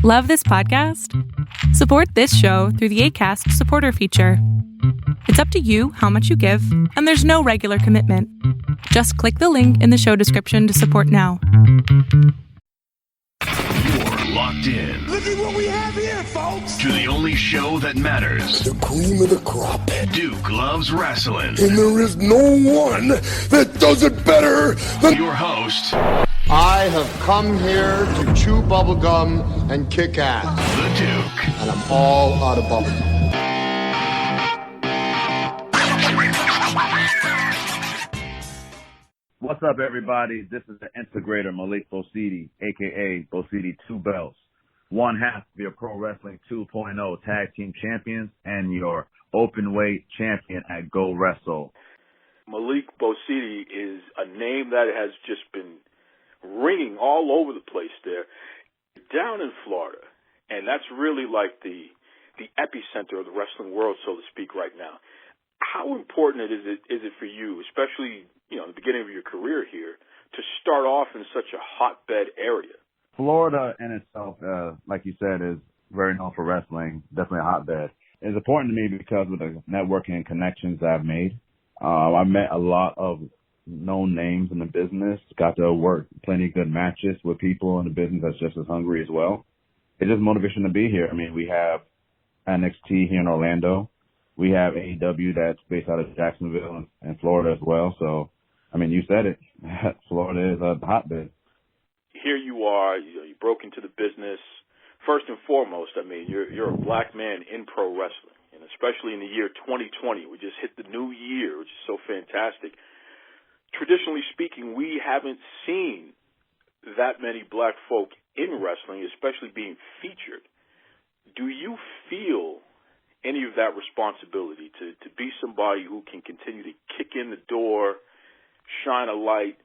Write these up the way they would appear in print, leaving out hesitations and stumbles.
Love this podcast? Support this show through the Acast supporter feature. It's up to you how much you give, and there's no regular commitment. Just click the link in the show description to support now. You're locked in. Look at what we have here, folks. To the only show that matters. The cream of the crop. Duke loves wrestling. And there is no one that does it better than your host. I have come here to chew bubblegum and kick ass. The Duke. And I'm all out of bubblegum. What's up, everybody? This is the integrator, Malik Bosede, a.k.a. Bosede Two Belts, one half of your Pro Wrestling 2.0 Tag Team Champions and your open weight champion at Go Wrestle. Malik Bosede is a name that has just been ringing all over the place there, down in Florida, and that's really like the epicenter of the wrestling world, so to speak, right now. How important is it for you, especially in the beginning of your career here, to start off in such a hotbed area? Florida in itself, like you said, is very known for wrestling, definitely a hotbed. It's important to me because of the networking and connections that I've made. I met a lot of known names in the business, got to work plenty of good matches with people in the business that's just as hungry as well. It's just motivation to be here. I mean, we have NXT here in Orlando. We have AEW that's based out of Jacksonville and Florida as well. So, I mean, you said it. Florida is a hotbed. Here you are. You broke into the business. First and foremost, I mean, you're a black man in pro wrestling, and especially in the year 2020. We just hit the new year, which is so fantastic. Traditionally speaking, we haven't seen that many black folk in wrestling, especially being featured. Do you feel any of that responsibility to be somebody who can continue to kick in the door, shine a light,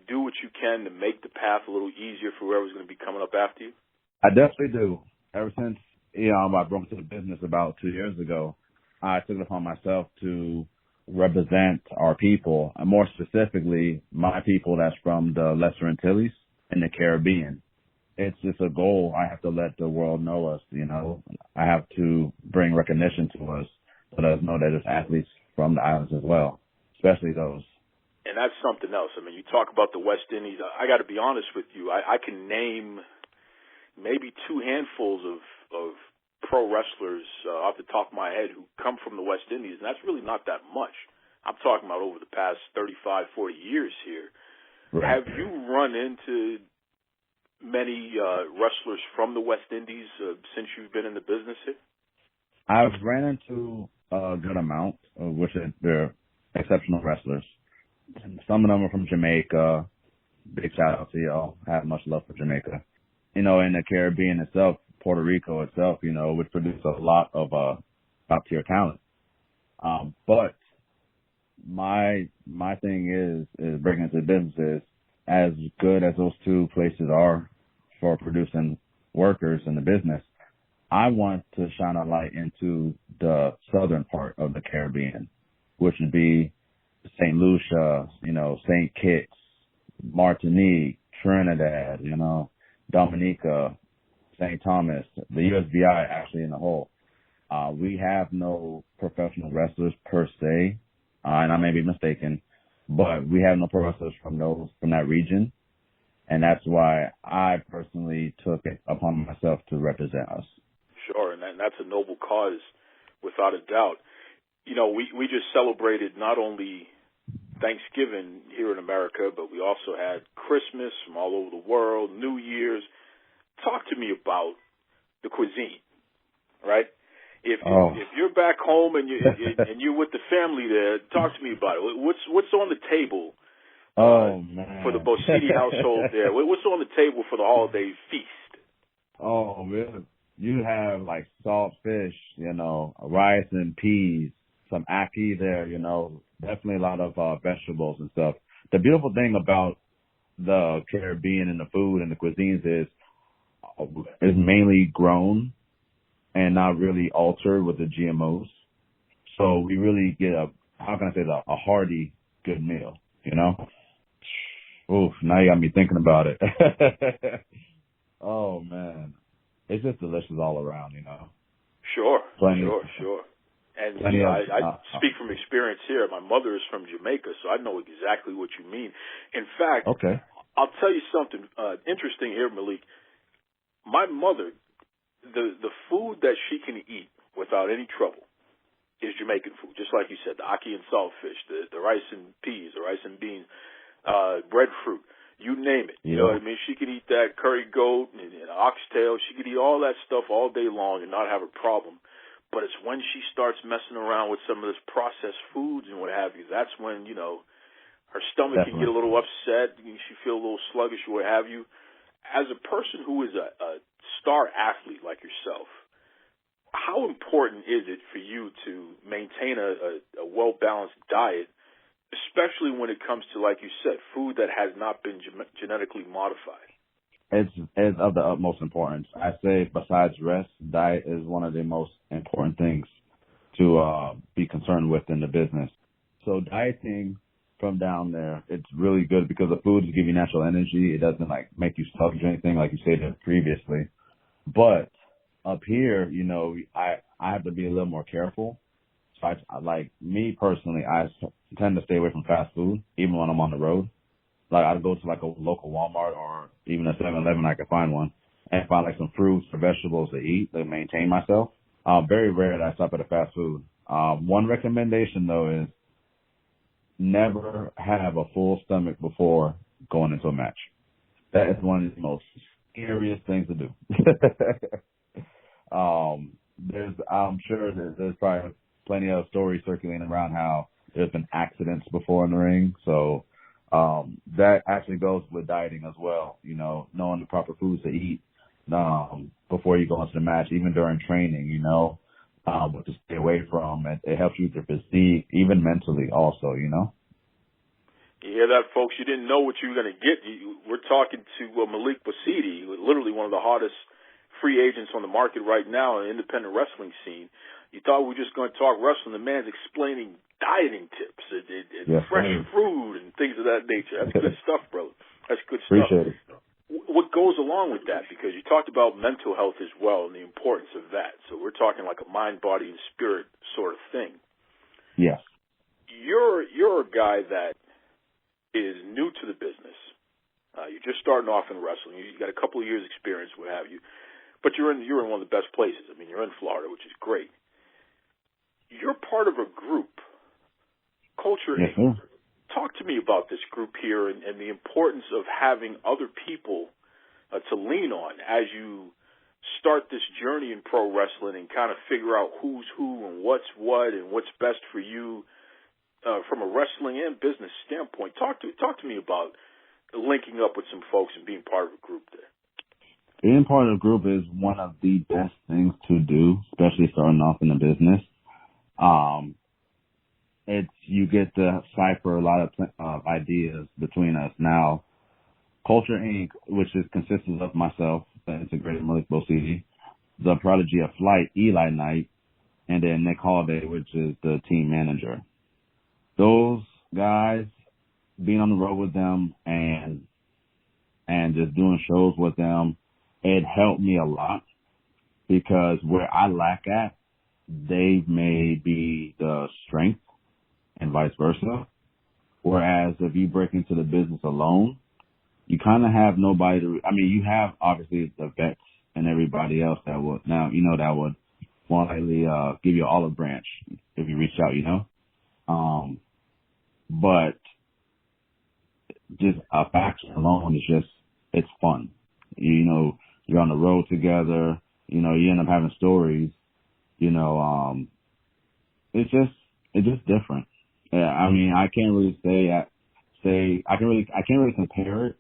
do what you can to make the path a little easier for whoever's going to be coming up after you? I definitely do. Ever since I broke into the business about 2 years ago, I took it upon myself to represent our people, and more specifically, my people that's from the Lesser Antilles in the Caribbean. It's just a goal. I have to let the world know us, I have to bring recognition to us so let us know that there's athletes from the islands as well, especially those. And that's something else. I mean, you talk about the West Indies. I got to be honest with you. I can name maybe two handfuls of pro wrestlers off the top of my head who come from the West Indies, and that's really not that much. I'm talking about over the past 35, 40 years here. Right. Have you run into many wrestlers from the West Indies since you've been in the business here? I've ran into a good amount, which they're exceptional wrestlers. Some of them are from Jamaica. Big shout out to y'all. I have much love for Jamaica. In the Caribbean itself, Puerto Rico itself, would produce a lot of top tier talent. But my thing is breaking into businesses, as good as those two places are for producing workers in the business, I want to shine a light into the southern part of the Caribbean, which would be St. Lucia, St. Kitts, Martinique, Trinidad, Dominica, St. Thomas, the USVI actually in the whole. We have no professional wrestlers per se, and I may be mistaken, but we have no pro wrestlers from that region, and that's why I personally took it upon myself to represent us. Sure, and that's a noble cause, without a doubt. We just celebrated not only Thanksgiving here in America, but we also had Christmas from all over the world, New Year's. Talk to me about the cuisine, right? If you're back home and you're with the family there, talk to me about it. What's on the table? Man. For the Bosede household there, what's on the table for the holiday feast? Oh man, you have like salt fish, rice and peas, some ackee there, definitely a lot of vegetables and stuff. The beautiful thing about the Caribbean and the food and the cuisines is mainly grown and not really altered with the GMOs. So we really get a hearty, good meal, Oof, now you got me thinking about it. Oh, man. it's just delicious all around, you know. Sure. And I speak from experience here. My mother is from Jamaica, so I know exactly what you mean. In fact, I'll tell you something interesting here, Malik. My mother, the food that she can eat without any trouble is Jamaican food, just like you said, the ackee and saltfish, the rice and peas, the rice and beans, breadfruit, you name it. You know what I mean? She could eat that curry goat and oxtail. She could eat all that stuff all day long and not have a problem. But it's when she starts messing around with some of this processed foods and what have you, that's when, you know, her stomach can get a little upset. She feel a little sluggish or what have you. As a person who is a star athlete like yourself, how important is it for you to maintain a well-balanced diet, especially when it comes to, like you said, food that has not been genetically modified? It's of the utmost importance. I say besides rest, diet is one of the most important things to be concerned with in the business. So dieting from down there, it's really good because the foods give you natural energy. It doesn't like make you sluggish or anything like you stated previously. But up here, you know, I have to be a little more careful. So I like me personally, I tend to stay away from fast food even when I'm on the road. Like I'd go to like a local Walmart or even a 7-Eleven, I could find one, and find like some fruits or vegetables to eat to maintain myself. Very rare that I stop at a fast food. One recommendation though is never have a full stomach before going into a match. That is one of the most scariest things to do. I'm sure there's probably plenty of stories circulating around how there's been accidents before in the ring. So that actually goes with dieting as well, you know, knowing the proper foods to eat before you go into the match, even during training, you know, what to stay away from. It helps you with your physique, even mentally also, you know. You hear that, folks? You didn't know what you were going to get. We're talking to Malik Bosede, literally one of the hottest free agents on the market right now in the independent wrestling scene. You thought we were just going to talk wrestling. The man's explaining dieting tips and fresh fruit and things of that nature. That's good stuff, brother. That's good stuff. Appreciate it. What goes along with that? Because you talked about mental health as well and the importance of that. So we're talking like a mind, body, and spirit sort of thing. Yes. You're a guy that is new to the business. You're just starting off in wrestling. You got a couple of years' experience, what have you. But you're in one of the best places. I mean, you're in Florida, which is great. You're part of a group, Culture Inc. Talk to me about this group here and the importance of having other people to lean on as you start this journey in pro wrestling and kind of figure out who's who and what's what and what's best for you from a wrestling and business standpoint. Talk to me about linking up with some folks and being part of a group there. Being part of a group is one of the best things to do, especially starting off in the business. You get to cipher a lot of ideas between us. Now, Culture Inc., which consists of myself, the integrated Malik Bosede, the prodigy of Flight, Eli Knight, and then Nick Holiday, which is the team manager. Those guys, being on the road with them and just doing shows with them, it helped me a lot because where I lack at, they may be the strength and vice versa. Whereas if you break into the business alone, you kind of have nobody to, I mean, you have obviously the vets and everybody else that would, now, you know, that would more likely give you an olive branch if you reach out, you know. But just a faction alone is just, it's fun. You know, you're on the road together, you know, you end up having stories, you know, it's just different. Yeah, I mean, I can't really I can't really compare it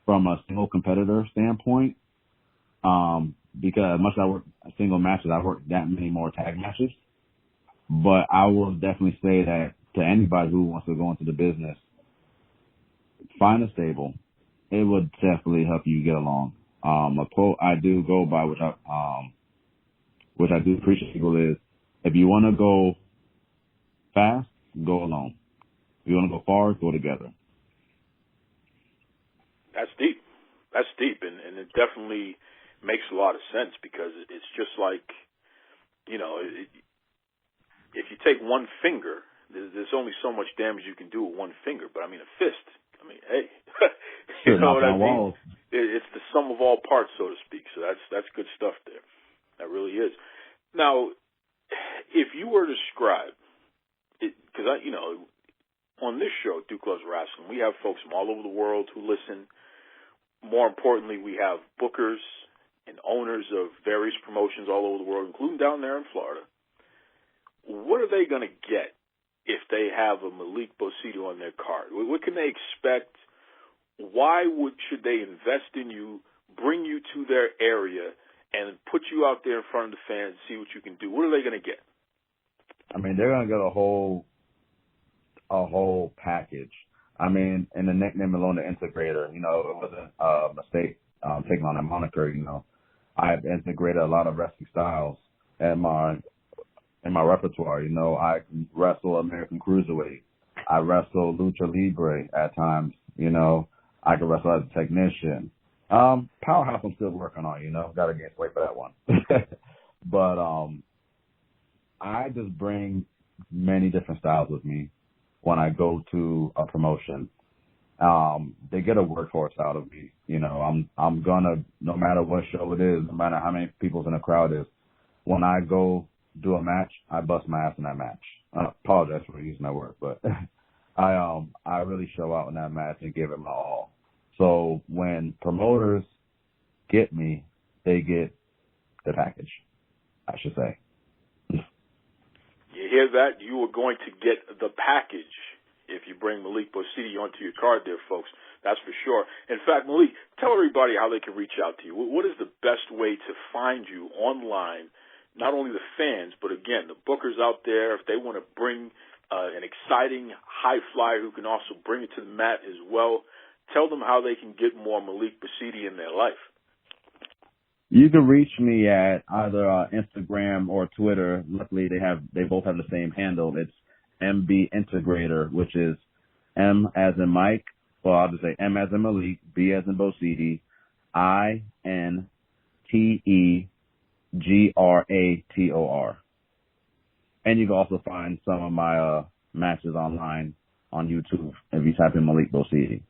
from a single competitor standpoint, because as much as I work single matches, I work that many more tag matches. But I will definitely say that to anybody who wants to go into the business, find a stable. It would definitely help you get along. A quote I do go by, which I do appreciate, is, if you want to go fast, go alone. If you want to go far, go together. That's deep. And it definitely makes a lot of sense because it's just like, if you take one finger, there's only so much damage you can do with one finger. But, a fist, hey, you know what I mean? It's the sum of all parts, so to speak. So that's good stuff there. That really is. Now, if you were to describe, because on this show, Duke Loves Rasslin, we have folks from all over the world who listen. More importantly, we have bookers and owners of various promotions all over the world, including down there in Florida. What are they going to get if they have a Malik Bosede on their card? What can they expect? Why should they invest in you, bring you to their area, and put you out there in front of the fans, see what you can do? What are they going to get? They're going to get a whole package. And the nickname alone, the integrator, it wasn't a mistake taking on that moniker. I've integrated a lot of wrestling styles in my repertoire. I wrestle American Cruiserweight. I wrestle Lucha Libre at times. I can wrestle as a technician. Powerhouse I'm still working on, got to get weight for that one. But I just bring many different styles with me when I go to a promotion. They get a workhorse out of me. I'm gonna, no matter what show it is, no matter how many people's in the crowd is, when I go do a match, I bust my ass in that match. I apologize for using that word, but I really show out in that match and give it my all. So when promoters get me, they get the package, I should say. You hear that? You are going to get the package if you bring Malik Bosede onto your card there, folks. That's for sure. In fact, Malik, tell everybody how they can reach out to you. What is the best way to find you online? Not only the fans, but again, the bookers out there, if they want to bring an exciting high flyer who can also bring it to the mat as well, tell them how they can get more Malik Bosede in their life. You can reach me at either Instagram or Twitter. Luckily, they both have the same handle. It's MB Integrator, which is M as in Mike. Well, I'll just say M as in Malik, B as in Bosede, INTEGRATOR. And you can also find some of my matches online on YouTube if you type in Malik Bosede.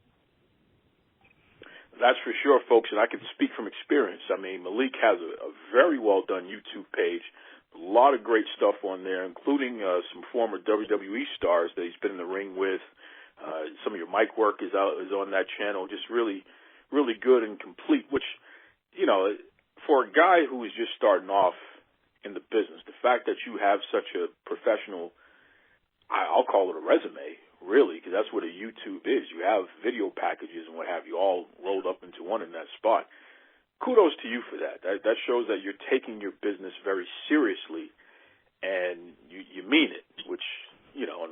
That's for sure, folks, and I can speak from experience. Malik has a very well-done YouTube page, a lot of great stuff on there, including some former WWE stars that he's been in the ring with. Some of your mic work is on that channel, just really, really good and complete, which, for a guy who is just starting off in the business, the fact that you have such a professional, I'll call it a resume, really, because that's what a YouTube is. You have video packages and what have you all rolled up into one in that spot. Kudos to you for that. That shows that you're taking your business very seriously and you mean it, which,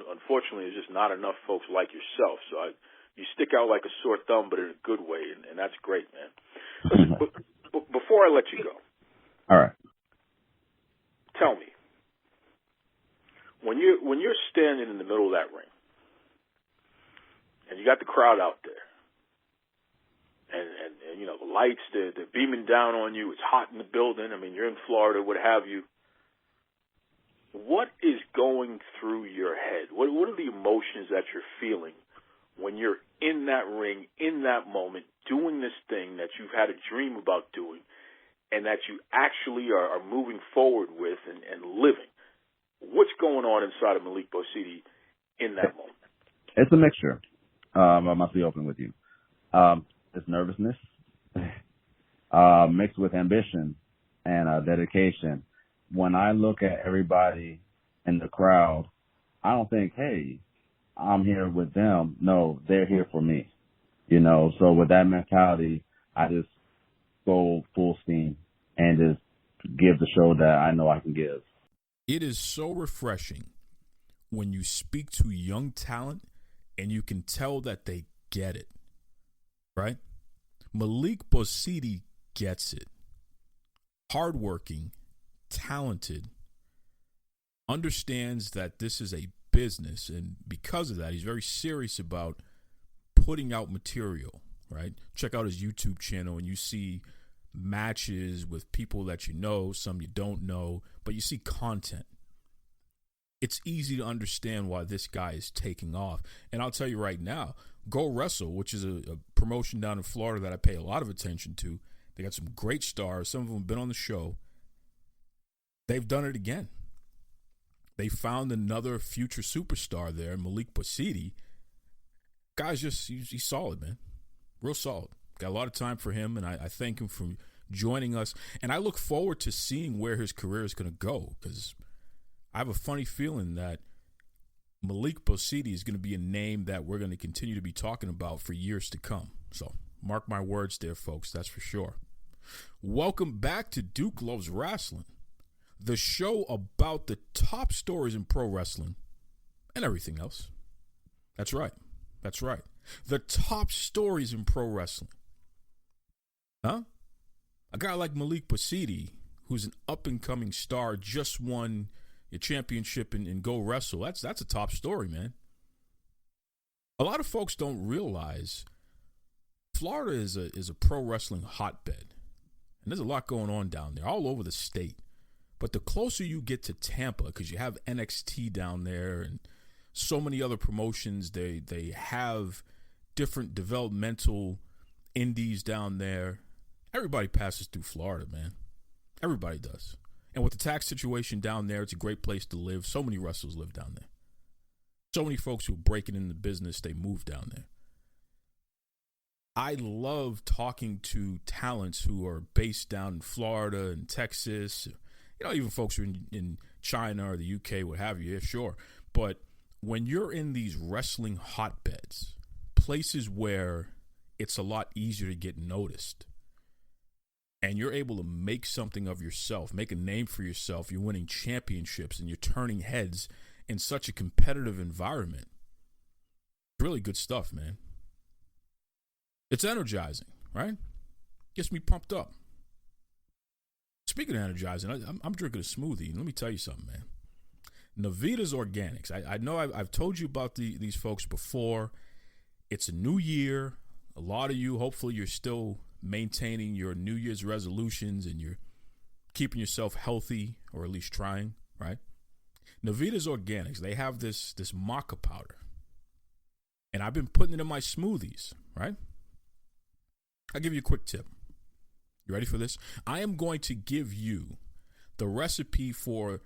unfortunately is just not enough folks like yourself. So you stick out like a sore thumb, but in a good way, and that's great, man. Listen, before I let you go, all right, tell me, when you're standing in the middle of that ring, and you got the crowd out there, and the lights, they're beaming down on you. It's hot in the building. You're in Florida, what have you. What is going through your head? What are the emotions that you're feeling when you're in that ring, in that moment, doing this thing that you've had a dream about doing and that you actually are moving forward with and living? What's going on inside of Malik Bosede in that moment? It's a mixture. I must be open with you. It's nervousness mixed with ambition and dedication. When I look at everybody in the crowd, I don't think, hey, I'm here with them. No, they're here for me. So with that mentality, I just go full steam and just give the show that I know I can give. It is so refreshing when you speak to young talent and you can tell that they get it, right? Malik Bosede gets it. Hardworking, talented, understands that this is a business, and because of that, he's very serious about putting out material, right? Check out his YouTube channel and you see matches with people that you know, some you don't know, but you see content. It's easy to understand why this guy is taking off. And I'll tell you right now, Go Wrestle, which is a promotion down in Florida that I pay a lot of attention to. They got some great stars. Some of them have been on the show. They've done it again. They found another future superstar there, Malik Bosede. Guy's he's solid, man. Real solid. Got a lot of time for him, and I thank him for joining us. And I look forward to seeing where his career is going to go, because I have a funny feeling that Malik Bosede is going to be a name that we're going to continue to be talking about for years to come. So mark my words there, folks. That's for sure. Welcome back to Duke Loves Rasslin, the show about the top stories in pro wrestling and everything else. That's right. That's right. The top stories in pro wrestling. Huh? A guy like Malik Bosede, who's an up-and-coming star, just won a championship in Go Wrestle. That's a top story, man. A lot of folks don't realize Florida is a pro wrestling hotbed. And there's a lot going on down there, all over the state. But the closer you get to Tampa, because you have NXT down there and so many other promotions, they have different developmental indies down there. Everybody passes through Florida, man. Everybody does. And with the tax situation down there, it's a great place to live. So many wrestlers live down there. So many folks who are breaking in the business, they move down there. I love talking to talents who are based down in Florida and Texas. You know, even folks who are in China or the UK, what have you. Yeah, sure. But when you're in these wrestling hotbeds, places where it's a lot easier to get noticed, and you're able to make something of yourself, make a name for yourself, you're winning championships, and you're turning heads in such a competitive environment, it's really good stuff, man. It's energizing, right? Gets me pumped up. Speaking of energizing, I'm drinking a smoothie, and let me tell you something, man. Navita's Organics. I know I've told you about these folks before. It's a new year. A lot of you, hopefully, you're still maintaining your New Year's resolutions and you're keeping yourself healthy, or at least trying, right? Navita's Organics, they have this maca powder. And I've been putting it in my smoothies, right? I'll give you a quick tip. You ready for this? I am going to give you the recipe for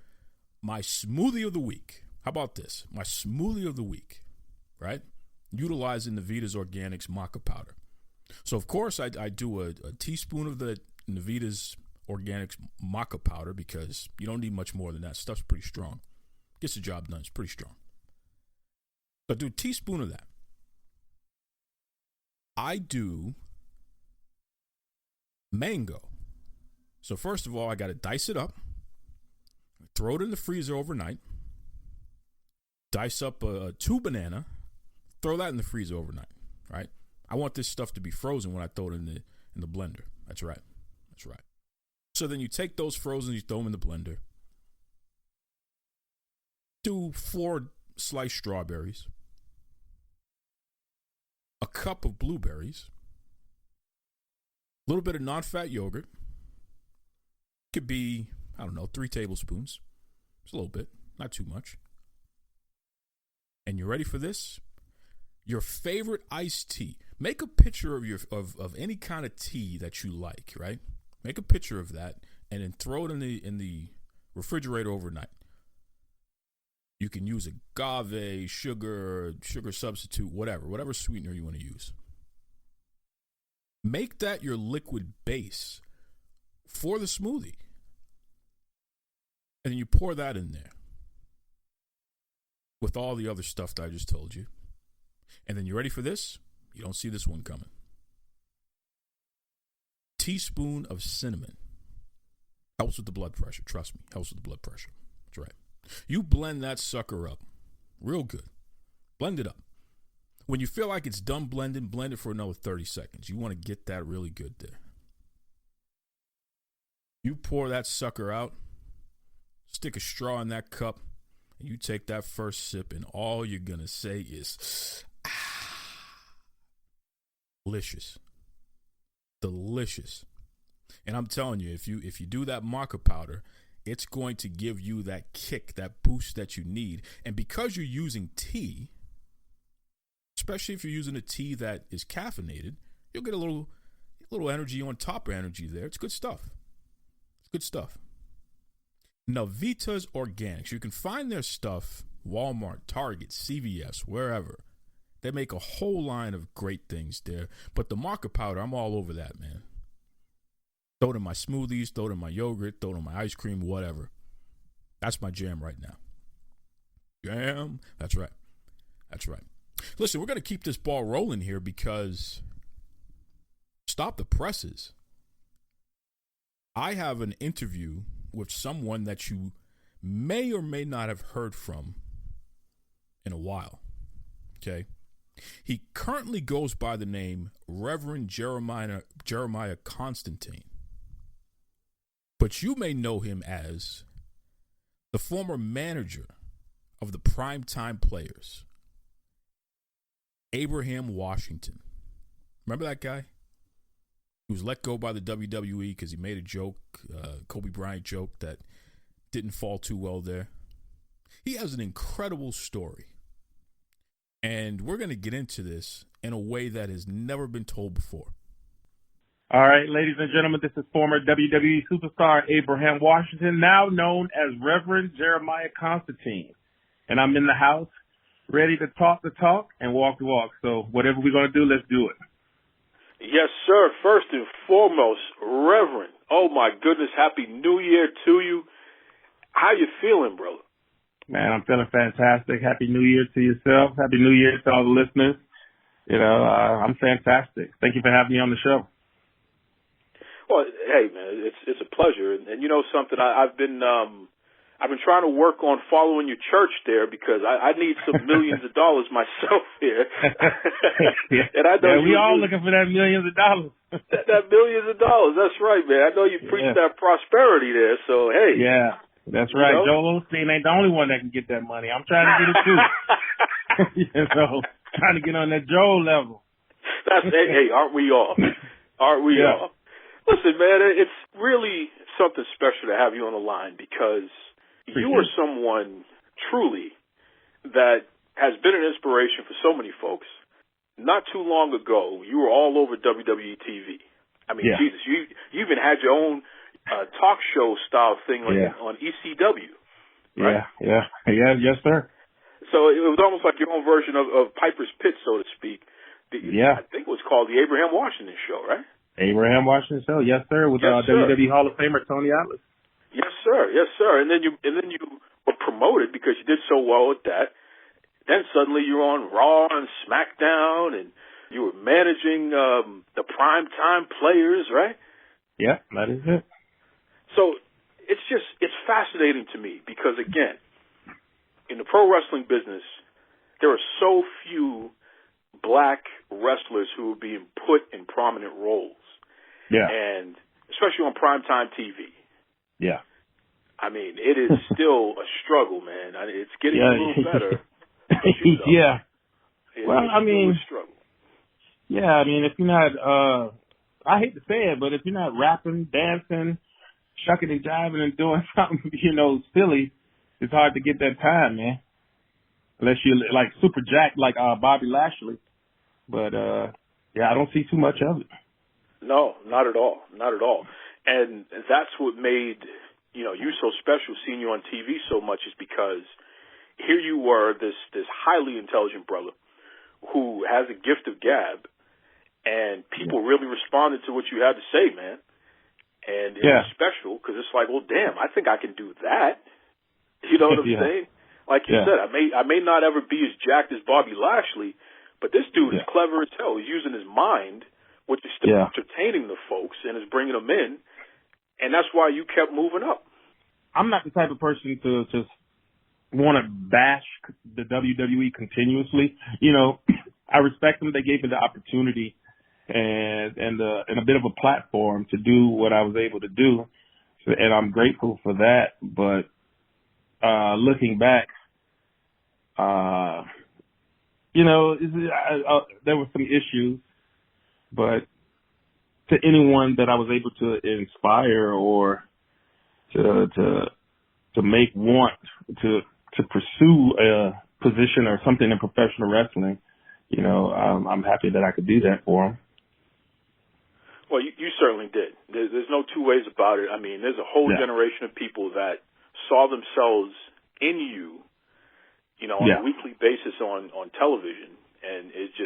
my smoothie of the week. How about this? My smoothie of the week, right? Utilizing Navita's Organics maca powder. So, of course, I do a teaspoon of the Navita's Organics maca powder, because you don't need much more than that. Stuff's pretty strong. Gets the job done. It's pretty strong. So I do a teaspoon of that. I do mango. So first of all, I got to dice it up, throw it in the freezer overnight, dice up 2 banana, throw that in the freezer overnight, right? I want this stuff to be frozen when I throw it in the blender. That's right. That's right. So then you take those frozen, you throw them in the blender. Do 4 sliced strawberries, a cup of blueberries, a little bit of non-fat yogurt. Could be, 3 tablespoons. Just a little bit, not too much. And you ready for this? Your favorite iced tea. Make a picture of any kind of tea that you like, right? Make a picture of that and then throw it in the refrigerator overnight. You can use agave, sugar substitute, whatever sweetener you want to use. Make that your liquid base for the smoothie. And then you pour that in there with all the other stuff that I just told you. And then you ready for this? You don't see this one coming. Teaspoon of cinnamon. Helps with the blood pressure. Trust me. Helps with the blood pressure. That's right. You blend that sucker up real good. Blend it up. When you feel like it's done blending, blend it for another 30 seconds. You want to get that really good there. You pour that sucker out, stick a straw in that cup, and you take that first sip, and all you're going to say is, delicious. Delicious. And I'm telling you, if you do that marker powder, it's going to give you that kick, that boost that you need. And because you're using tea, especially if you're using a tea that is caffeinated, you'll get a little energy on top of energy there. It's good stuff. It's good stuff. Navita's Organics. You can find their stuff Walmart, Target, CVS, wherever. They make a whole line of great things there. But the marker powder, I'm all over that, man. Throw it in my smoothies, throw it in my yogurt, throw it in my ice cream, whatever. That's my jam right now. Jam? That's right. That's right. Listen, we're going to keep this ball rolling here because stop the presses. I have an interview with someone that you may or may not have heard from in a while. Okay? He currently goes by the name Reverend Jeremiah Constantine. But you may know him as the former manager of the Primetime Players, Abraham Washington. Remember that guy? He was let go by the WWE because he made a joke, Kobe Bryant joke that didn't fall too well there. He has an incredible story. And we're going to get into this in a way that has never been told before. All right, ladies and gentlemen, this is former WWE superstar Abraham Washington, now known as Reverend Jeremiah Constantine. And I'm in the house, ready to talk the talk and walk the walk. So whatever we're going to do, let's do it. Yes, sir. First and foremost, Reverend, oh my goodness, Happy New Year to you. How you feeling, brother? Man, I'm feeling fantastic. Happy New Year to yourself. Happy New Year to all the listeners. I'm fantastic. Thank you for having me on the show. Well, hey man, it's a pleasure, and you know something, I've been trying to work on following your church there because I need some millions of dollars myself here. And I know we all looking for that millions of dollars. that millions of dollars, that's right, man. I know you preach that prosperity there, so hey. Yeah, that's right. You know? Joel Osteen ain't the only one that can get that money. I'm trying to get it too. Trying to get on that Joel level. Hey, aren't we all? Aren't we all? Listen, man, it's really something special to have you on the line because you are someone truly that has been an inspiration for so many folks. Not too long ago, you were all over WWE TV. I mean, Jesus, you even had your own talk show style thing on ECW, right? Yes, sir. So it was almost like your own version of Piper's Pit, so to speak. I think it was called the Abraham Washington Show, right? Abraham Washington Show, yes, sir, with WWE Hall of Famer Tony Atlas. Yes, sir. And then you were promoted because you did so well with that. Then suddenly you're on Raw and SmackDown, and you were managing the Primetime Players, right? Yeah, that is it. So it's fascinating to me because again, in the pro wrestling business, there are so few black wrestlers who are being put in prominent roles. Yeah. And especially on primetime TV. Yeah. I mean, it is still a struggle, man. It's getting a little better. Yeah. Well, I mean, struggle. Yeah, I mean, if you're not, I hate to say it, but if you're not rapping, dancing, shucking and jiving and doing something, silly, it's hard to get that time, man. Unless you're like super jacked like Bobby Lashley. But, I don't see too much of it. No, not at all. Not at all. And that's what made, you so special, seeing you on TV so much, is because here you were, this highly intelligent brother who has a gift of gab, and people really responded to what you had to say, man. And it was special because it's like, well, damn, I think I can do that. You know what I'm saying? Like you said, I may not ever be as jacked as Bobby Lashley, but this dude is clever as hell. He's using his mind, which is still entertaining the folks and is bringing them in, and that's why you kept moving up. I'm not the type of person to just want to bash the WWE continuously. I respect them. They gave me the opportunity and a bit of a platform to do what I was able to do, and I'm grateful for that. But looking back, there were some issues, but to anyone that I was able to inspire or to make want to pursue a position or something in professional wrestling, you know, I'm happy that I could do that for them. Well, you certainly did. There's no two ways about it. I mean, there's a whole generation of people that saw themselves in you, you know, on a weekly basis on television, and it's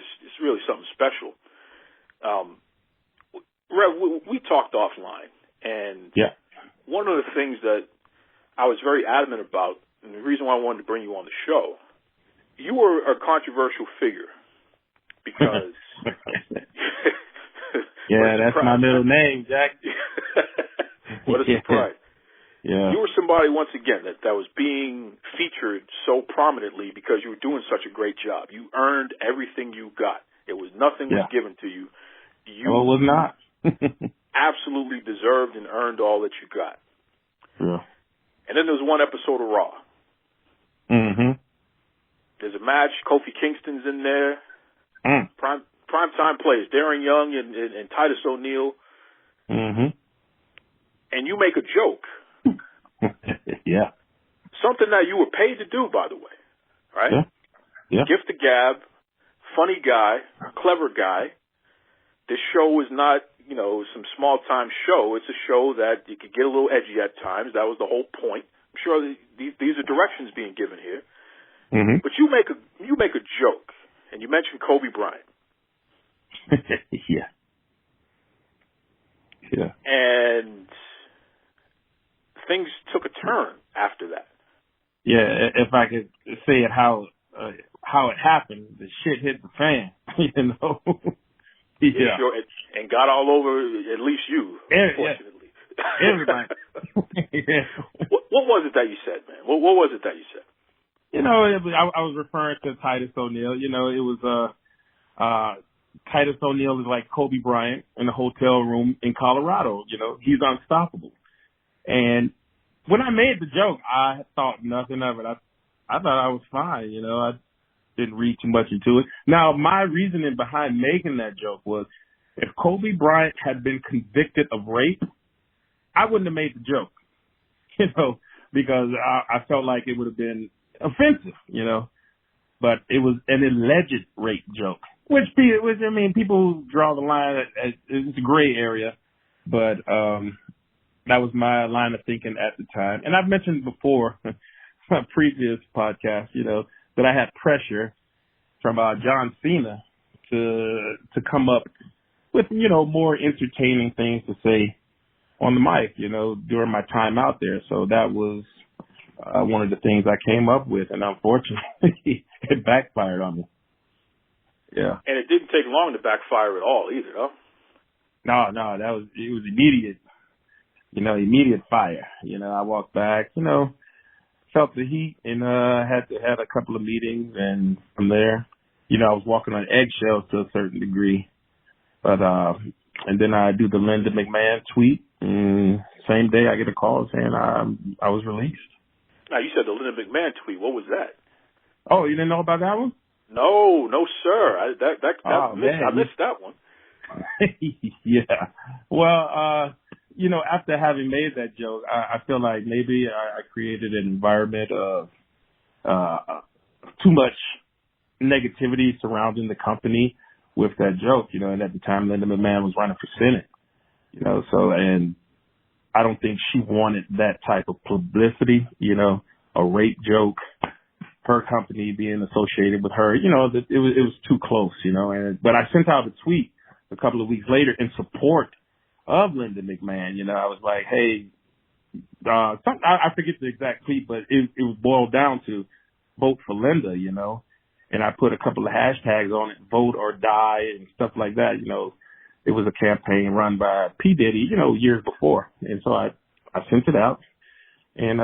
really something special. Rev, we talked offline, and one of the things that I was very adamant about, and the reason why I wanted to bring you on the show, you were a controversial figure because that's my middle name, Jack. What a surprise. Yeah. You were somebody, once again, that was being featured so prominently because you were doing such a great job. You earned everything you got. Nothing was given to you. You it was not. absolutely deserved and earned all that you got. Yeah. And then there was one episode of Raw. Mm-hmm. There's a match. Kofi Kingston's in there. Primetime players, Darren Young and Titus O'Neil. Mm-hmm. And you make a joke. Yeah. Something that you were paid to do, by the way. Right? Yeah. Gift the gab, funny guy, clever guy. This show is not, you know, some small-time show. It's a show that you could get a little edgy at times. That was the whole point. I'm sure these are directions being given here. Mm-hmm. But you make a joke, and you mentioned Kobe Bryant. Yeah. And things took a turn after that. Yeah, if I could say it how it happened, the shit hit the fan, you know. Yeah. Sure, and got all over at least you, unfortunately. Everybody. What was it that you said, man? What was it that you said? You know, I was referring to Titus O'Neil. You know, it was Titus O'Neil is like Kobe Bryant in a hotel room in Colorado. You know, he's unstoppable. And when I made the joke, I thought nothing of it. I thought I was fine. You know, I didn't read too much into it. Now, my reasoning behind making that joke was if Kobe Bryant had been convicted of rape, I wouldn't have made the joke, you know, because I felt like it would have been offensive, you know, but it was an alleged rape joke, which I mean, people draw the line. It's a gray area, but that was my line of thinking at the time. And I've mentioned before, my previous podcast, you know, that I had pressure from John Cena to come up with, you know, more entertaining things to say on the mic, you know, during my time out there. So that was one of the things I came up with, and unfortunately, it backfired on me. Yeah. And it didn't take long to backfire at all either, huh? No, it was immediate fire. You know, I walked back, you know, felt the heat, and had a couple of meetings, and from there, you know, I was walking on eggshells to a certain degree. But and then I do the Linda McMahon tweet, and same day I get a call saying I was released. Now, you said the Linda McMahon tweet. What was that? Oh, you didn't know about that one? No, sir. I missed that one. Yeah. Well, you know, after having made that joke, I feel like maybe I created an environment of too much negativity surrounding the company with that joke, you know, and at the time Linda McMahon was running for Senate, you know, so, and I don't think she wanted that type of publicity, you know, a rape joke, her company being associated with her, you know, it was too close, you know, but I sent out a tweet a couple of weeks later in support of Linda McMahon. You know, I was like, hey, I forget the exact tweet, but it was boiled down to vote for Linda, you know, and I put a couple of hashtags on it, vote or die and stuff like that. You know, it was a campaign run by P. Diddy, you know, years before. And so I sent it out, and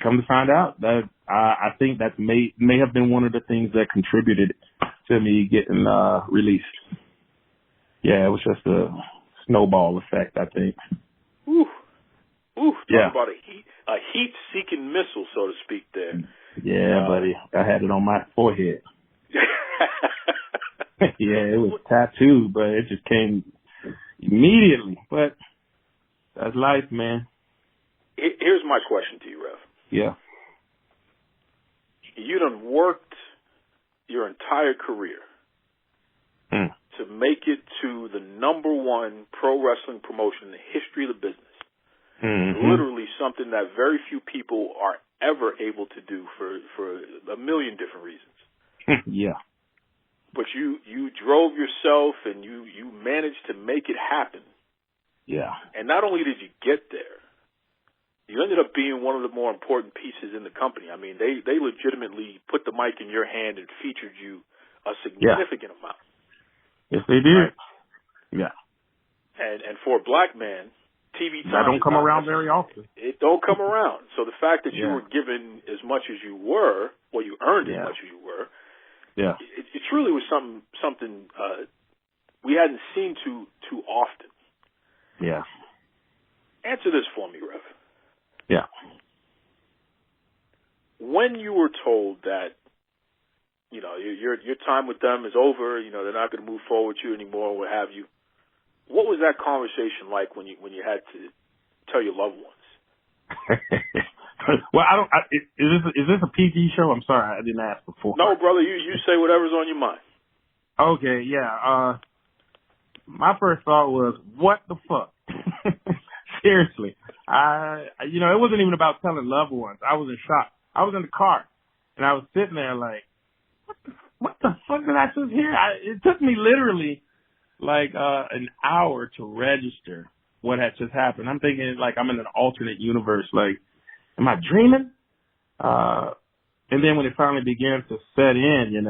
come to find out that I think that may have been one of the things that contributed to me getting released. Yeah, it was just a snowball effect, I think. Ooh, yeah. Talk about a heat-seeking missile, so to speak. There. Yeah, buddy, I had it on my forehead. Yeah, it was tattooed, but it just came immediately. But that's life, man. Here's my question to you, Rev. Yeah. You done worked your entire career to make it to the number one pro wrestling promotion in the history of the business. Literally something that very few people are ever able to do for a million different reasons. Yeah. But you drove yourself and you managed to make it happen. Yeah. And not only did you get there, you ended up being one of the more important pieces in the company. I mean, they legitimately put the mic in your hand and featured you a significant amount. Yes, they did. Right? Yeah. And for a black man, TV time that don't come around very often. It don't come around. So the fact that you were given as much as you were, well, you earned as much as you were. Yeah. It truly was something we hadn't seen too often. Yeah. Answer this for me, Rev. Yeah. When you were told that, you know, your time with them is over, you know, they're not going to move forward with you anymore, what have you, what was that conversation like when you had to tell your loved ones? Well, is this a PG show? I'm sorry, I didn't ask before. No, brother, you say whatever's on your mind. Okay, yeah. My first thought was, what the fuck? Seriously. It wasn't even about telling loved ones. I was in shock. I was in the car, and I was sitting there like, what the fuck did I just hear? It took me literally like an hour to register what had just happened. I'm thinking like I'm in an alternate universe. Like, am I dreaming? And then when it finally began to set in,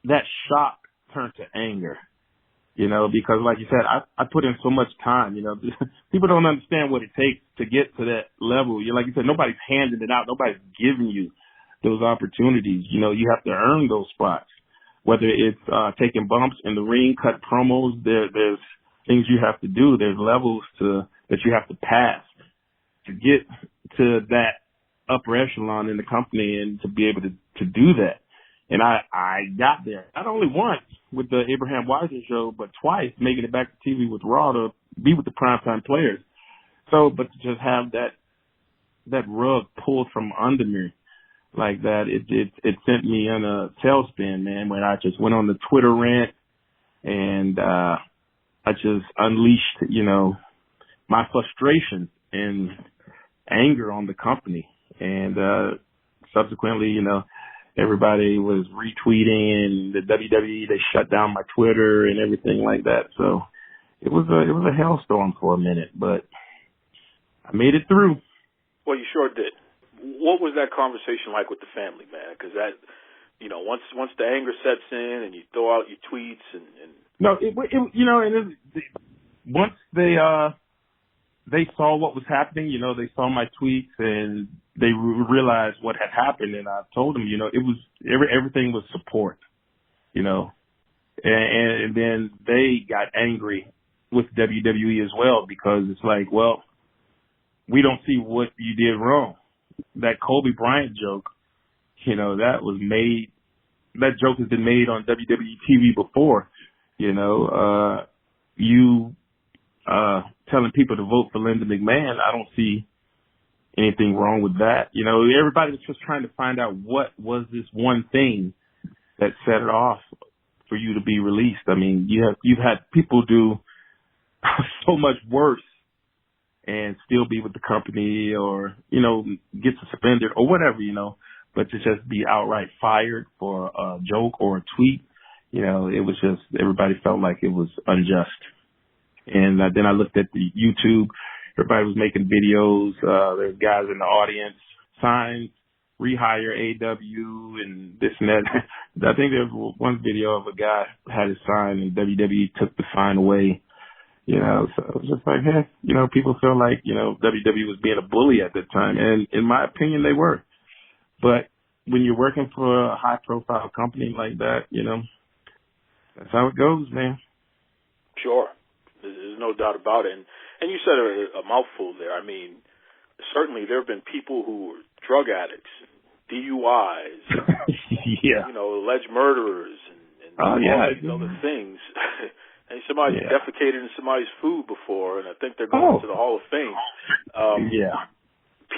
that shock turned to anger. Because like you said, I put in so much time, people don't understand what it takes to get to that level. Like you said, nobody's handing it out. Nobody's giving you those opportunities. You have to earn those spots, whether it's taking bumps in the ring, cut promos. There's things you have to do. There's levels that you have to pass to get to that upper echelon in the company and to be able to do that. And I got there, not only once with the Abraham Weiser show, but twice making it back to TV with Raw to be with the primetime players. So, but to just have that rug pulled from under me like that, it sent me on a tailspin, man, when I just went on the Twitter rant and I just unleashed, my frustration and anger on the company. And subsequently, everybody was retweeting, and the WWE, they shut down my Twitter and everything like that. So it was a hellstorm for a minute, but I made it through. Well, you sure did. What was that conversation like with the family, man? Because that, once the anger sets in and you throw out your tweets and no, once they saw what was happening, they saw my tweets and they realized what had happened. And I told them, it was everything was support, and then they got angry with WWE as well, because it's like, well, we don't see what you did wrong. That Kobe Bryant joke, that joke has been made on WWE TV before, telling people to vote for Linda McMahon. I don't see anything wrong with that. Everybody was just trying to find out what was this one thing that set it off for you to be released. I mean, you've had people do so much worse and still be with the company, or, get suspended or whatever, but to just be outright fired for a joke or a tweet, it was just, everybody felt like it was unjust. And then I looked at the YouTube. Everybody was making videos. There's guys in the audience, signs, rehire AW and this and that. I think there was one video of a guy had his sign and WWE took the sign away. So it was just like, hey, people feel like, WWE was being a bully at that time. And in my opinion, they were. But when you're working for a high profile company like that, that's how it goes, man. Sure. There's no doubt about it. And you said a mouthful there. I mean, certainly there have been people who were drug addicts, DUIs, yeah, alleged murderers, and all these other things. And somebody defecated in somebody's food before, and I think they're going to the Hall of Fame.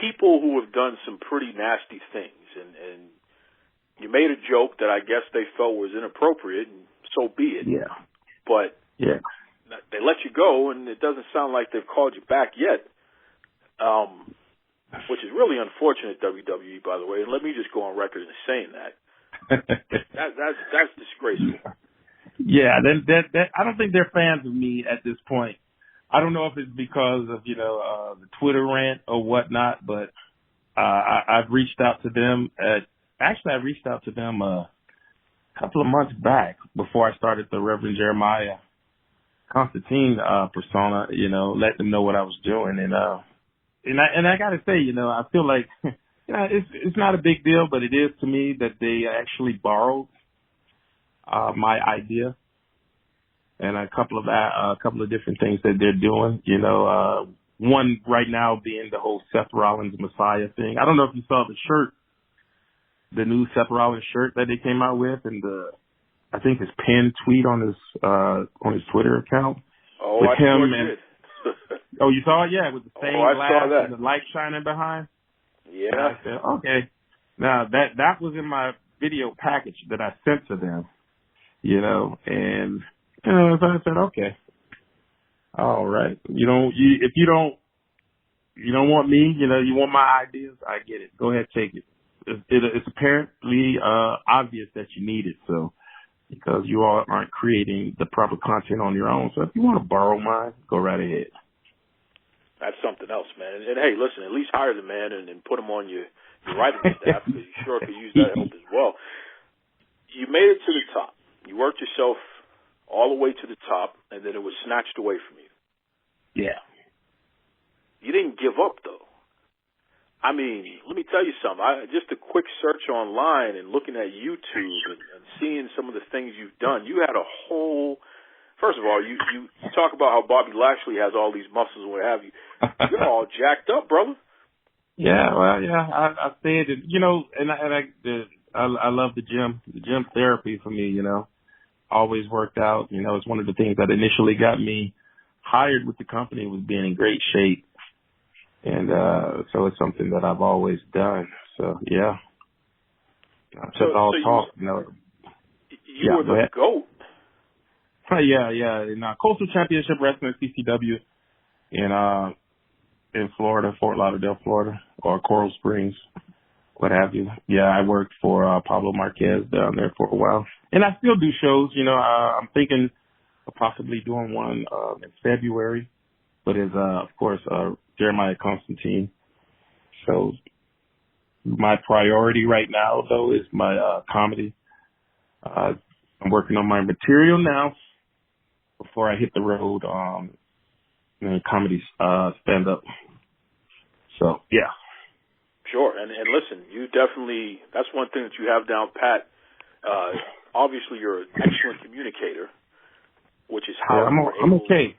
People who have done some pretty nasty things, and you made a joke that I guess they felt was inappropriate, and so be it. Yeah. But they let you go, and it doesn't sound like they've called you back yet, which is really unfortunate, WWE, by the way. And let me just go on record as saying that. That's disgraceful. Yeah, that I don't think they're fans of me at this point. I don't know if it's because of, the Twitter rant or whatnot, but I've reached out to them. I reached out to them a couple of months back before I started the Reverend Jeremiah Constantine persona, let them know what I was doing. And I got to say, I feel like it's not a big deal, but it is to me that they actually borrowed my idea and a couple of different things that they're doing. One right now being the whole Seth Rollins Messiah thing. I don't know if you saw the shirt, the new Seth Rollins shirt that they came out with, and I think his pinned tweet on his Twitter account. Oh, with I him sure and, did. Oh, you saw it? Yeah, with the stained glass and the light shining behind. Yeah. And I said, okay. Now that was in my video package that I sent to them, and so I said, okay, all right. If you don't want me, you want my ideas, I get it. Go ahead, take it. It's apparently obvious that you need it, so because you all aren't creating the proper content on your own. So if you want to borrow mine, go right ahead. That's something else, man. And hey, listen, at least hire the man and put him on your writing staff, because you sure could use that help as well. You made it to the top. You worked yourself all the way to the top, and then it was snatched away from you. Yeah. You didn't give up, though. I mean, let me tell you something. Just a quick search online and looking at YouTube and seeing some of the things you've done, you had a whole... First of all, you talk about how Bobby Lashley has all these muscles and what have you. You're all jacked up, brother. Yeah, well, yeah, I said it, and I love the gym. The gym therapy for me, always worked out. It's one of the things that initially got me hired with the company was being in great shape. And so it's something that I've always done. So, yeah. You were the GOAT. Yeah. In Coastal Championship Wrestling, CCW, in Florida, Fort Lauderdale, Florida, or Coral Springs, what have you. Yeah, I worked for Pablo Marquez down there for a while. And I still do shows. I'm thinking of possibly doing one in February, but is, of course, Jeremiah Constantine. So my priority right now, though, is my comedy. I'm working on my material now before I hit the road in comedy stand-up. So, yeah. Sure. And listen, you definitely, that's one thing that you have down pat. Obviously, you're an excellent communicator, which is how I'm okay.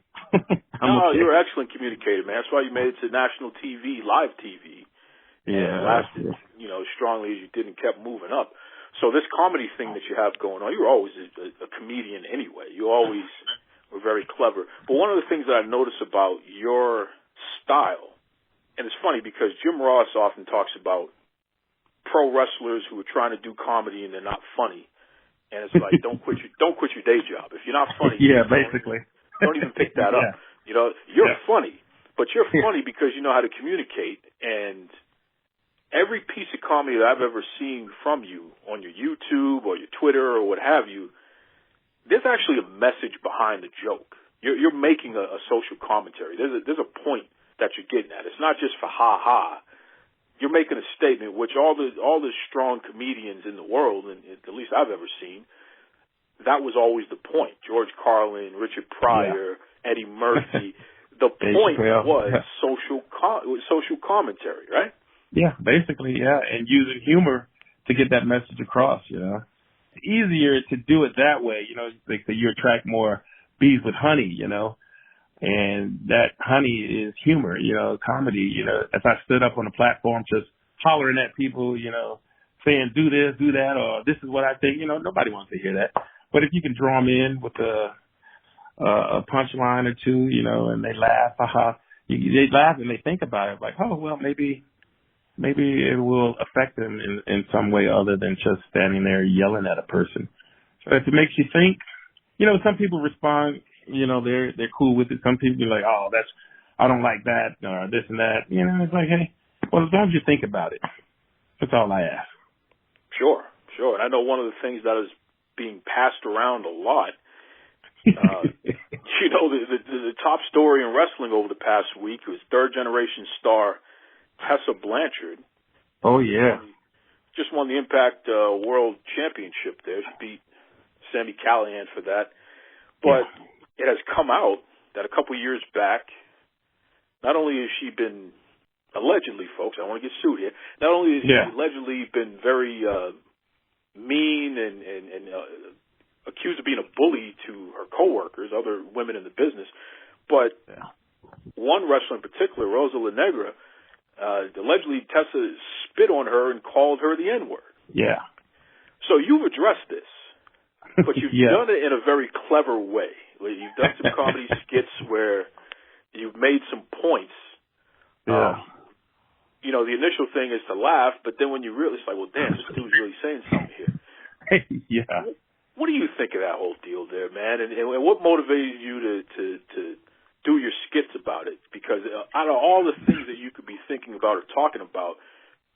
You're an excellent communicator, man. That's why you made it to national TV, live TV. Yeah. And lasted, as strongly as you did and kept moving up. So this comedy thing that you have going on, you're always a comedian anyway. You always were very clever. But one of the things that I notice about your style, and it's funny because Jim Ross often talks about pro wrestlers who are trying to do comedy and they're not funny. And it's like, don't quit your day job. If you're not funny, basically. Don't even pick that up. You're funny, but you're funny because you know how to communicate. And every piece of comedy that I've ever seen from you on your YouTube or your Twitter or what have you, there's actually a message behind the joke. You're making a social commentary. There's a point that you're getting at. It's not just for ha-ha. You're making a statement, which all the strong comedians in the world, and at least I've ever seen, that was always the point. George Carlin, Richard Pryor, Eddie Murphy. The point was social commentary, right? Yeah, basically, yeah, and using humor to get that message across. It's easier to do it that way. Like you attract more bees with honey. And that honey is humor, comedy, as I stood up on the platform just hollering at people, saying do this, do that, or this is what I think, nobody wants to hear that. But if you can draw them in with a punchline or two, you know, and they laugh. They laugh and they think about it like, oh, well, maybe it will affect them in some way other than just standing there yelling at a person. So if it makes you think, you know, some people respond, you know, they're cool with it. Some people are like, oh, I don't like that or this and that. You know, it's like, hey, well, as long as you think about it, that's all I ask. Sure. And I know one of the things that is being passed around a lot, you know, the top story in wrestling over the past week was third-generation star Tessa Blanchard. Oh, yeah. Just won the Impact World Championship there. She beat Sami Callihan for that. But it has come out that a couple years back, not only has she been allegedly, folks, I don't want to get sued here, not only has she allegedly been very mean and accused of being a bully to her coworkers, other women in the business, but one wrestler in particular, Rosa La Negra, allegedly Tessa spit on her and called her the N-word. Yeah. So you've addressed this, but you've done it in a very clever way. You've done some comedy skits where you've made some points. Yeah. You know, the initial thing is to laugh, but then when you really, it's like, well, damn, this dude's really saying something here. Yeah. What do you think of that whole deal there, man? And what motivated you to do your skits about it? Because out of all the things that you could be thinking about or talking about,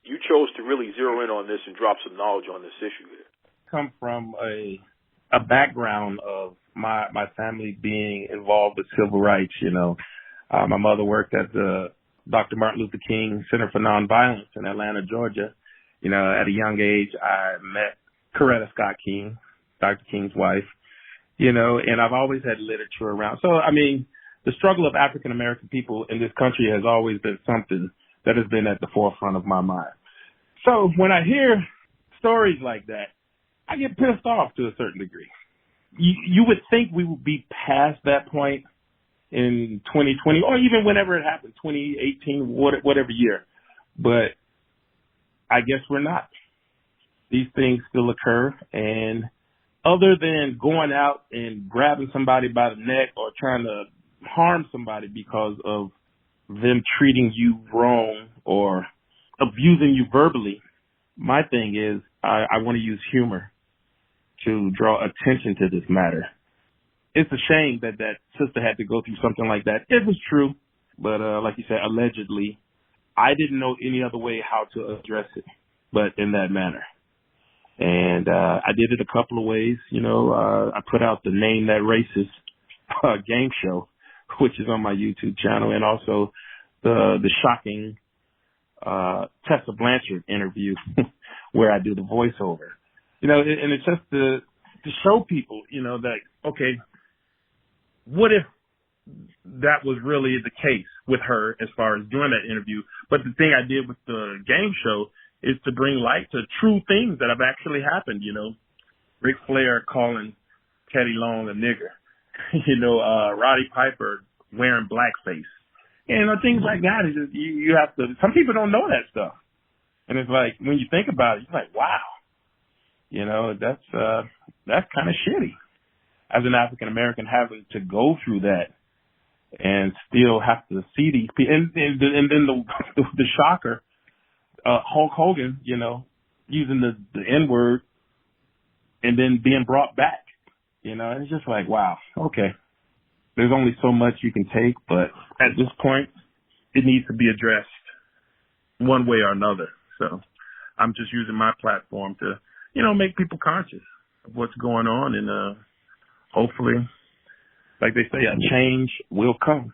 you chose to really zero in on this and drop some knowledge on this issue here. Come from a background of my family being involved with civil rights, you know. My mother worked at the Dr. Martin Luther King Center for Nonviolence in Atlanta, Georgia. You know, at a young age, I met Coretta Scott King, Dr. King's wife, you know, and I've always had literature around. So, I mean, the struggle of African-American people in this country has always been something that has been at the forefront of my mind. So when I hear stories like that, I get pissed off to a certain degree. You would think we would be past that point in 2020 or even whenever it happened, 2018, whatever year. But I guess we're not. These things still occur. And other than going out and grabbing somebody by the neck or trying to harm somebody because of them treating you wrong or abusing you verbally, my thing is I want to use humor to draw attention to this matter. It's a shame that sister had to go through something like that. It was true, but like you said, allegedly, I didn't know any other way how to address it but in that manner. And I did it a couple of ways. You know, I put out the Name That Racist game show, which is on my YouTube channel, and also the shocking Tessa Blanchard interview where I do the voiceover. You know, and it's just to show people, you know, that, okay, what if that was really the case with her as far as doing that interview? But the thing I did with the game show is to bring light to true things that have actually happened, you know. Ric Flair calling Teddy Long a nigger. You know, Roddy Piper wearing blackface. You know, things like that. Is just, you have to, some people don't know that stuff. And it's like, when you think about it, you're like, wow. You know, that's kind of shitty. As an African American, having to go through that and still have to see these people, and then the shocker, Hulk Hogan, you know, using the N-word and then being brought back. You know, it's just like, wow, okay. There's only so much you can take, but at this point, it needs to be addressed one way or another. So I'm just using my platform to, you know, make people conscious of what's going on, and hopefully, like they say, a change will come.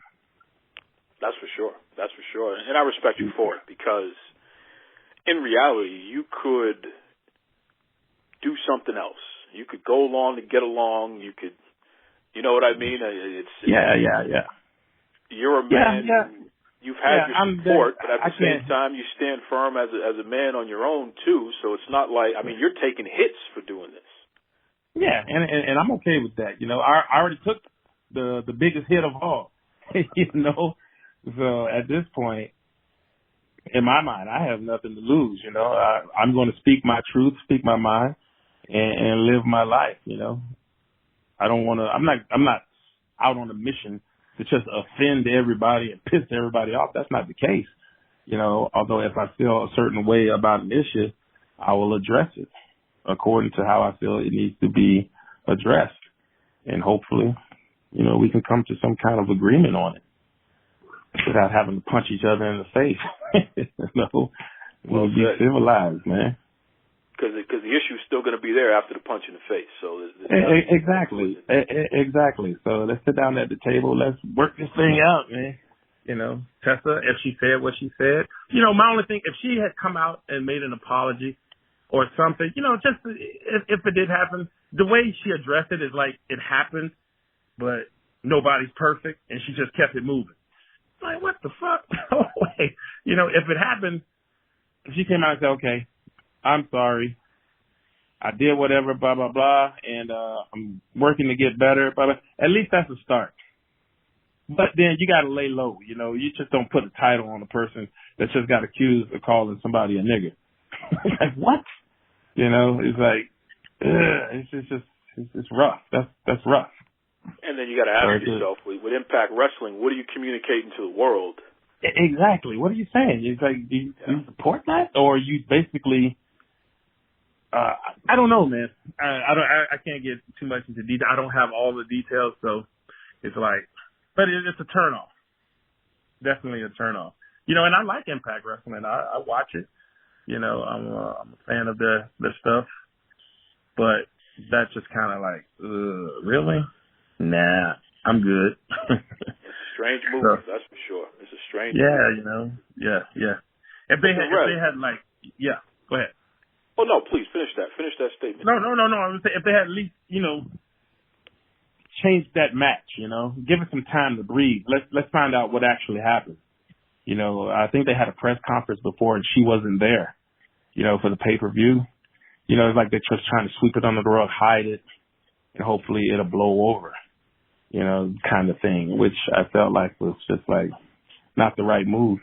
That's for sure. That's for sure. And I respect you for it, because in reality, you could do something else. You could go along to get along. You could, you know what I mean? Yeah. You're a man. Yeah. You've had your support, but at the same time, you stand firm as a man on your own too. So it's not like, I mean, you're taking hits for doing this. Yeah, and I'm okay with that. You know, I already took the biggest hit of all. You know, so at this point, in my mind, I have nothing to lose. You know, I'm going to speak my truth, speak my mind, and live my life. You know, I don't want to. I'm not out on a mission to just offend everybody and piss everybody off. That's not the case. Although if I feel a certain way about an issue, I will address it according to how I feel it needs to be addressed. And hopefully, we can come to some kind of agreement on it without having to punch each other in the face. We'll be civilized, man. Because the issue is still going to be there after the punch in the face. So exactly. So let's sit down at the table. Let's work this thing out, man. Tessa, if she said what she said, my only thing, if she had come out and made an apology or something, just if it did happen, the way she addressed it is like it happened, but nobody's perfect, and she just kept it moving. Like, what the fuck? No way. If it happened, if she came out and said, okay, I'm sorry, I did whatever, blah, blah, blah, and I'm working to get better, blah, blah. At least that's a start. But then you got to lay low, You just don't put a title on a person that just got accused of calling somebody a nigger. Like, what? It's like, it's rough. That's rough. And then you got to ask yourself, with Impact Wrestling, what are you communicating to the world? Exactly. What are you saying? It's like, do you support that, or you basically? I don't know, man. I can't get too much into detail. I don't have all the details, so it's like, but it's a turnoff. Definitely a turnoff. And I like Impact Wrestling. I watch it. I'm a fan of the stuff, but that's just kind of like, really? Nah, I'm good. Strange movie, that's for sure. It's a strange movie. Yeah. If they had like, yeah, go ahead. Oh no, please finish that statement. No. I was saying, if they had at least, changed that match, give it some time to breathe. Let's find out what actually happened. I think they had a press conference before and she wasn't there, for the pay-per-view. It's like they're just trying to sweep it under the rug, hide it, and hopefully it'll blow over, kind of thing, which I felt like was just like not the right move.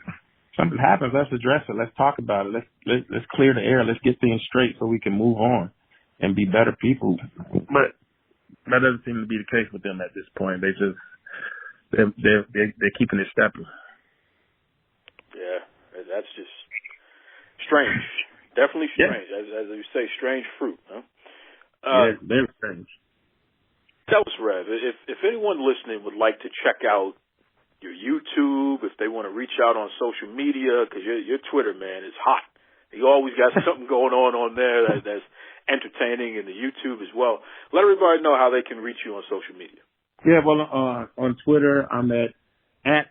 Something happens, let's address it. Let's talk about it. Let's clear the air. Let's get things straight so we can move on and be better people. But that doesn't seem to be the case with them at this point. They're keeping it stepping. Yeah, that's just strange. Definitely strange. Yeah. As you say, strange fruit, huh? Yeah, very strange. Tell us, Rev, if anyone listening would like to check out your YouTube, if they want to reach out on social media, because your Twitter, man, is hot. You always got something going on there that's entertaining, and the YouTube as well. Let everybody know how they can reach you on social media. Yeah, well, on Twitter, I'm at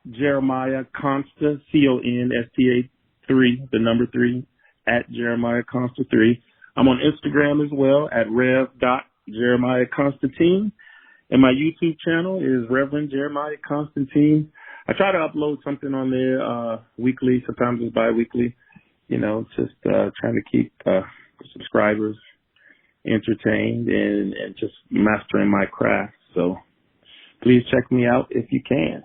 Jeremiah Consta, CONSTA 3, the number 3, at Jeremiah Consta 3. I'm on Instagram as well at Rev.Jeremiah Constantine. And my YouTube channel is Reverend Jeremiah Constantine. I try to upload something on there weekly, sometimes it's bi-weekly, just trying to keep subscribers entertained and just mastering my craft. So please check me out if you can.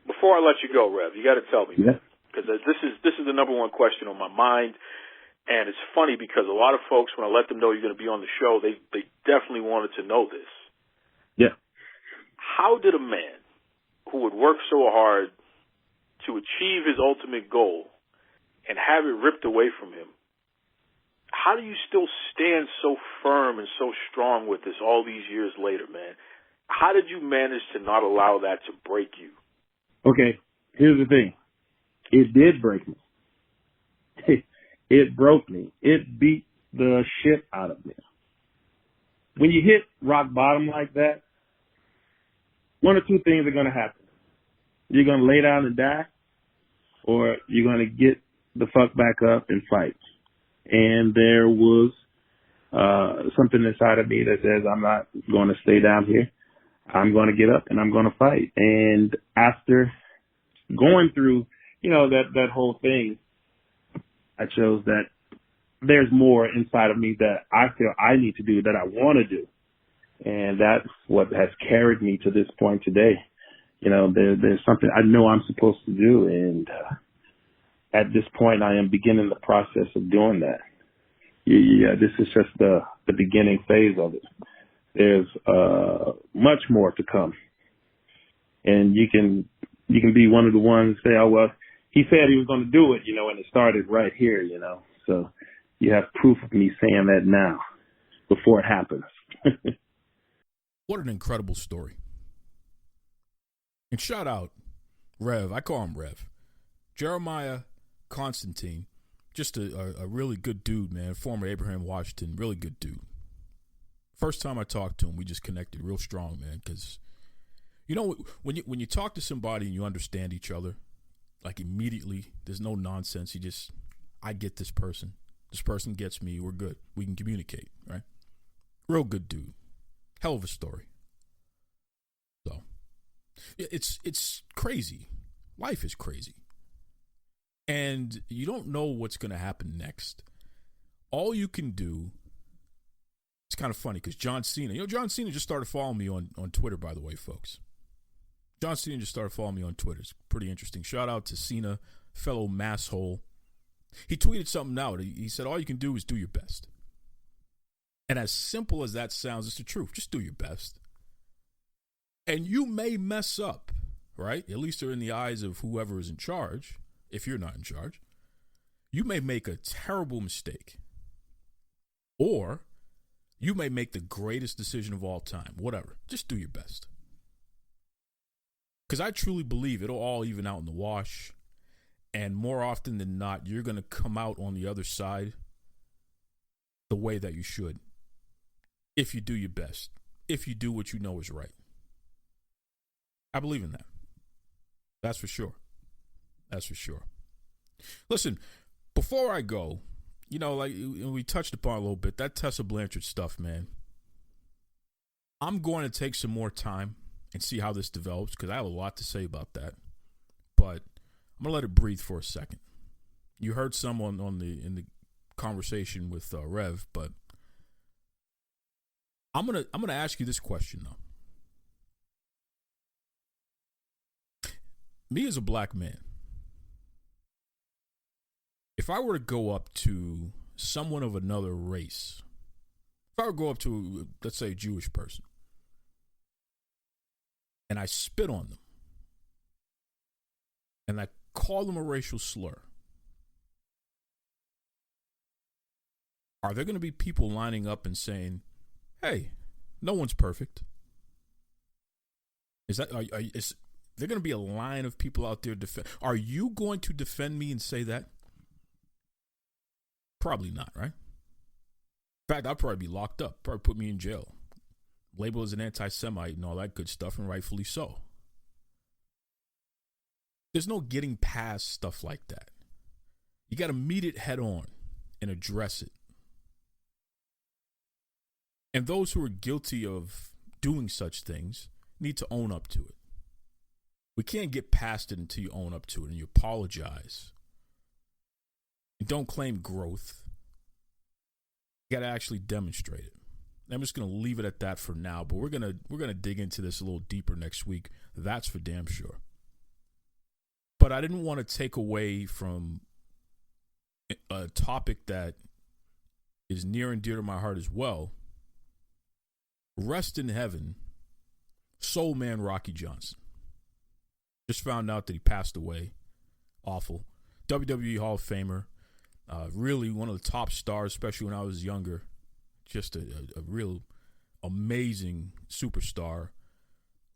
Before I let you go, Rev, you got to tell me, because this is the number one question on my mind. And it's funny because a lot of folks, when I let them know you're going to be on the show, they definitely wanted to know this. Yeah. How did a man who would work so hard to achieve his ultimate goal and have it ripped away from him, how do you still stand so firm and so strong with this all these years later, man? How did you manage to not allow that to break you? Okay, here's the thing. It did break me. It broke me. It beat the shit out of me. When you hit rock bottom like that, one or two things are going to happen. You're going to lay down and die, or you're going to get the fuck back up and fight. And there was something inside of me that says I'm not going to stay down here. I'm going to get up and I'm going to fight. And after going through, that whole thing, I chose that there's more inside of me that I feel I need to do, that I want to do. And that's what has carried me to this point today. There's something I know I'm supposed to do. And at this point, I am beginning the process of doing that. Yeah, this is just the beginning phase of it. There's much more to come. and you can be one of the ones say, oh, well, he said he was going to do it, and it started right here, So you have proof of me saying that now before it happens. What an incredible story. And shout out Rev. I call him Rev. Jeremiah Constantine. Just a really good dude, man. Former Abraham Washington. Really good dude. First time I talked to him, we just connected real strong, man. Because, when you talk to somebody and you understand each other, like immediately, there's no nonsense. I get this person. This person gets me. We're good. We can communicate, right? Real good dude. Hell of a story. So, it's crazy. Life is crazy. And you don't know what's going to happen next. All you can do, it's kind of funny because John Cena, John Cena just started following me on Twitter, by the way, folks. John Cena just started following me on Twitter. It's pretty interesting. Shout out to Cena, fellow masshole. He tweeted something out. He said, all you can do is do your best. And as simple as that sounds, it's the truth. Just do your best. And you may mess up, right? At least in the eyes of whoever is in charge, if you're not in charge. You may make a terrible mistake. Or you may make the greatest decision of all time. Whatever. Just do your best. Because I truly believe it'll all even out in the wash. And more often than not, you're going to come out on the other side the way that you should. If you do your best. If you do what you know is right. I believe in that. That's for sure. That's for sure. Listen, before I go, like we touched upon a little bit, that Tessa Blanchard stuff, man. I'm going to take some more time and see how this develops because I have a lot to say about that. But I'm going to let it breathe for a second. You heard someone in the conversation with Rev, but I'm going to ask you this question though. Me as a black man, if I were to go up to someone of another race, if I were to go up to, let's say, a Jewish person, and I spit on them, and I call them a racial slur, are there going to be people lining up and saying, hey, no one's perfect? Is there going to be a line of people out there defend? Are you going to defend me and say that? Probably not, right? In fact, I'd probably be locked up, probably put me in jail, labeled as an anti-Semite and all that good stuff, and rightfully so. There's no getting past stuff like that. You got to meet it head on and address it. And those who are guilty of doing such things need to own up to it. We can't get past it until you own up to it and you apologize. And don't claim growth. You got to actually demonstrate it. I'm just going to leave it at that for now, but we're going to dig into this a little deeper next week. That's for damn sure. But I didn't want to take away from a topic that is near and dear to my heart as well. Rest in heaven, Soul Man Rocky Johnson. Just found out that he passed away. Awful. WWE Hall of Famer. Really one of the top stars, especially when I was younger. Just a real amazing superstar.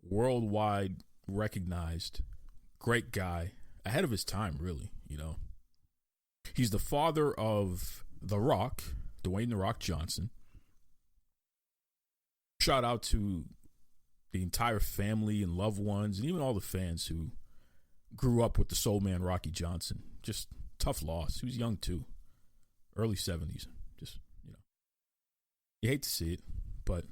Worldwide recognized. Great guy. Ahead of his time, really, He's the father of The Rock, Dwayne The Rock Johnson. Shout out to the entire family and loved ones and even all the fans who grew up with the Soul Man Rocky Johnson. Just tough loss. He was young too. Early 70s. Just, you hate to see it, but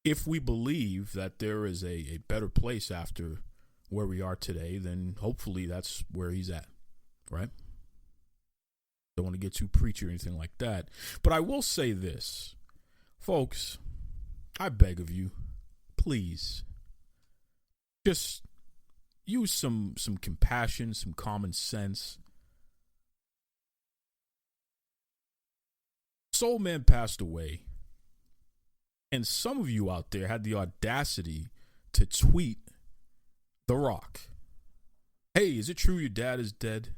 if we believe that there is a better place after where we are today, then hopefully that's where he's at, right? Don't want to get too preachy or anything like that. But I will say this, folks, I beg of you, please, just use some compassion, some common sense. Soul Man passed away, and some of you out there had the audacity to tweet The Rock. Hey, is it true your dad is dead?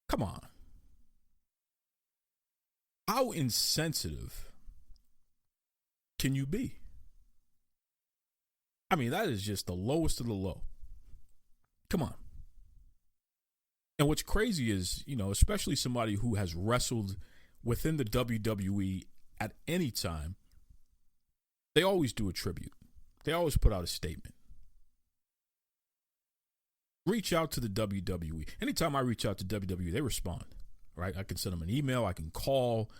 Come on. How insensitive can you be? I mean, that is just the lowest of the low. Come on. And what's crazy is, especially somebody who has wrestled within the WWE at any time, they always do a tribute. They always put out a statement. Reach out to the WWE. Anytime I reach out to WWE, they respond, right? I can send them an email. I can call,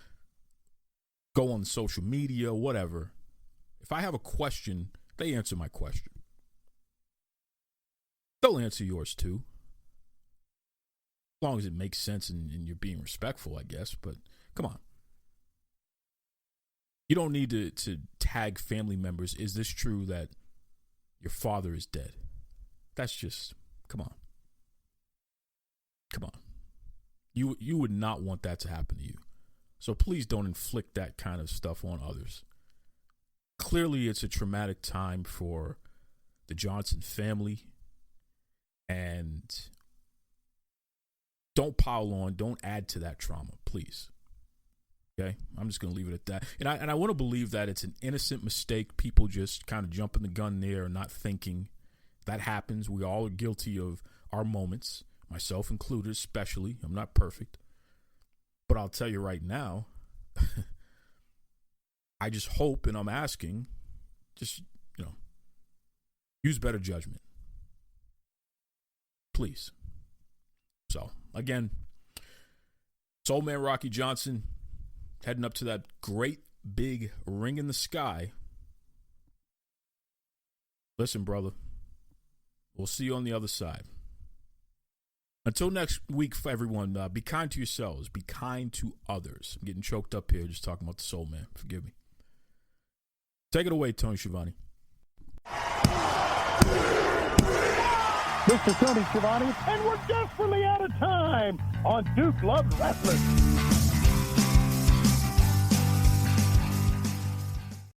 go on social media, whatever. If I have a question, they answer my question. They'll answer yours too. As long as it makes sense and you're being respectful, I guess. But come on. You don't need to tag family members. Is this true that your father is dead? That's just, come on. Come on. You would not want that to happen to you. So please don't inflict that kind of stuff on others. Clearly, it's a traumatic time for the Johnson family. And don't pile on. Don't add to that trauma, please. Okay? I'm just going to leave it at that. And I want to believe that it's an innocent mistake. People just kind of jumping the gun there, not thinking. That happens. We all are guilty of our moments, myself included, especially. I'm not perfect. But I'll tell you right now, I just hope, and I'm asking, just, use better judgment. Please. So, again, Soul Man Rocky Johnson heading up to that great big ring in the sky. Listen, brother, we'll see you on the other side. Until next week, for everyone, be kind to yourselves. Be kind to others. I'm getting choked up here just talking about the Soul Man. Forgive me. Take it away, Tony Schiavone. Mr. Tony Schiavone, and we're desperately out of time on Duke Loves Wrestling.